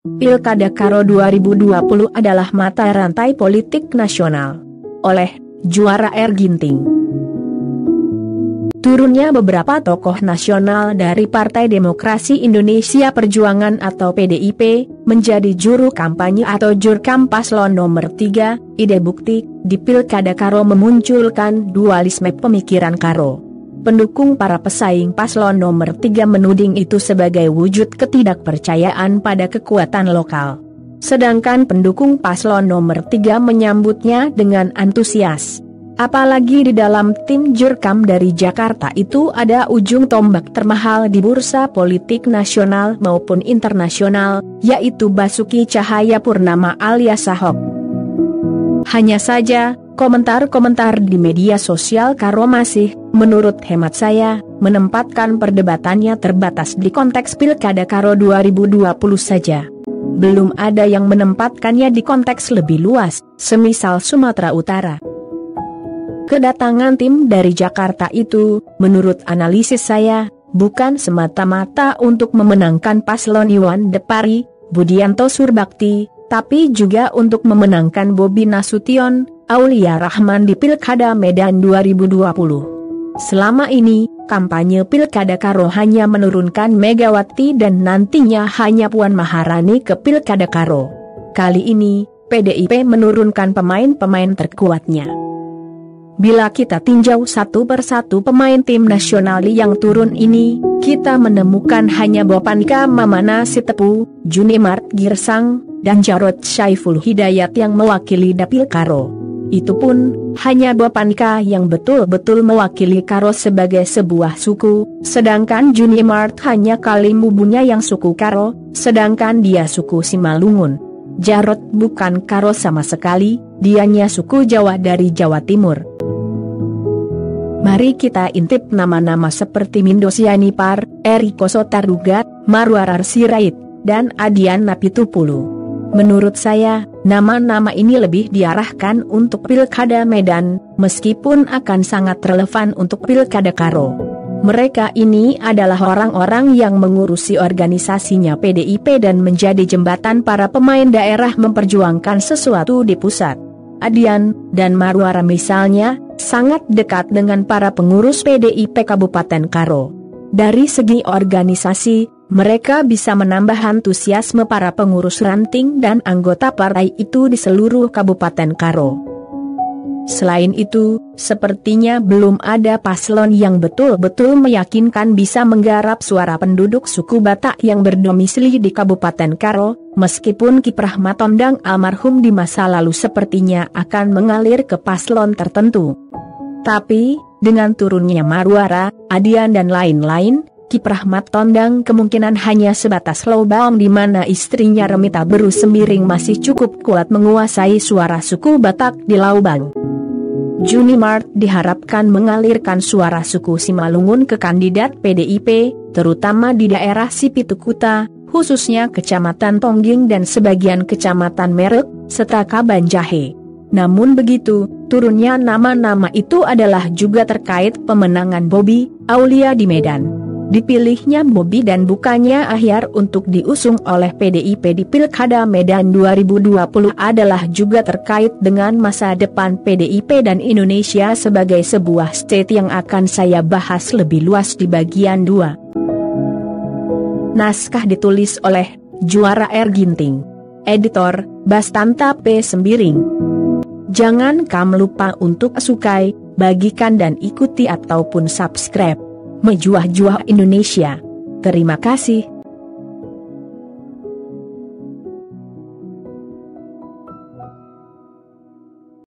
Pilkada Karo 2020 adalah mata rantai politik nasional. Oleh Juara R. Ginting. Turunnya beberapa tokoh nasional dari Partai Demokrasi Indonesia Perjuangan atau PDIP, menjadi juru kampanye atau jurkam paslon nomor 3, ide bukti, di Pilkada Karo memunculkan dualisme pemikiran Karo. Pendukung para pesaing paslon nomor 3 menuding itu sebagai wujud ketidakpercayaan pada kekuatan lokal. Sedangkan pendukung paslon nomor 3 menyambutnya dengan antusias. Apalagi di dalam tim jurkam dari Jakarta itu ada ujung tombak termahal di bursa politik nasional maupun internasional, yaitu Basuki Cahayapurnama alias Ahok. Hanya saja, komentar-komentar di media sosial Karo masih, menurut hemat saya, menempatkan perdebatannya terbatas di konteks Pilkada Karo 2020 saja. Belum ada yang menempatkannya di konteks lebih luas, semisal Sumatera Utara. Kedatangan tim dari Jakarta itu, menurut analisis saya, bukan semata-mata untuk memenangkan paslon Iwan Depari, Budianto Surbakti, tapi juga untuk memenangkan Bobi Nasution, Aulia Rahman di Pilkada Medan 2020. Selama ini, kampanye Pilkada Karo hanya menurunkan Megawati dan nantinya hanya Puan Maharani ke Pilkada Karo. Kali ini, PDIP menurunkan pemain-pemain terkuatnya. Bila kita tinjau satu persatu pemain tim nasional yang turun ini, kita menemukan hanya Bopanika Mamana Sitepu, Junimart Girsang, dan Jarod Saiful Hidayat yang mewakili Dapil Karo. Itu pun, hanya Bopanika yang betul-betul mewakili Karo sebagai sebuah suku, sedangkan Junimart hanya Kalimubunya yang suku Karo, sedangkan dia suku Simalungun. Jarod bukan Karo sama sekali, dianya suku Jawa dari Jawa Timur. Mari kita intip nama-nama seperti Mindosianipar, Eriko Sotarugat, Marwarar Sirait, dan Adian Napitupulu. Menurut saya, nama-nama ini lebih diarahkan untuk Pilkada Medan, meskipun akan sangat relevan untuk Pilkada Karo. Mereka ini adalah orang-orang yang mengurusi organisasinya PDIP dan menjadi jembatan para pemain daerah memperjuangkan sesuatu di pusat. Adian dan Marwara misalnya, sangat dekat dengan para pengurus PDIP Kabupaten Karo. Dari segi organisasi, mereka bisa menambah antusiasme para pengurus ranting dan anggota partai itu di seluruh Kabupaten Karo. Selain itu, sepertinya belum ada paslon yang betul-betul meyakinkan bisa menggarap suara penduduk suku Batak yang berdomisili di Kabupaten Karo, meskipun kiprah Matondang almarhum di masa lalu sepertinya akan mengalir ke paslon tertentu. Tapi, dengan turunnya Marwara, Adian dan lain-lain, kiprah Matondang kemungkinan hanya sebatas lobang di mana istrinya Remita Beru Sembiring masih cukup kuat menguasai suara suku Batak di Laubang. Junimart diharapkan mengalirkan suara suku Simalungun ke kandidat PDIP, terutama di daerah Sipitukuta, khususnya Kecamatan Tongging dan sebagian Kecamatan Merek, serta Kabanjahe. Namun begitu, turunnya nama-nama itu adalah juga terkait pemenangan Bobi, Aulia di Medan. Dipilihnya Bobi dan bukannya Ahyar untuk diusung oleh PDIP di Pilkada Medan 2020 adalah juga terkait dengan masa depan PDIP dan Indonesia sebagai sebuah state yang akan saya bahas lebih luas di bagian 2. Naskah ditulis oleh Juara R. Ginting. Editor, Bastanta P. Sembiring. Jangan kamu lupa untuk sukai, bagikan dan ikuti ataupun subscribe Mejuah-juah Indonesia. Terima kasih.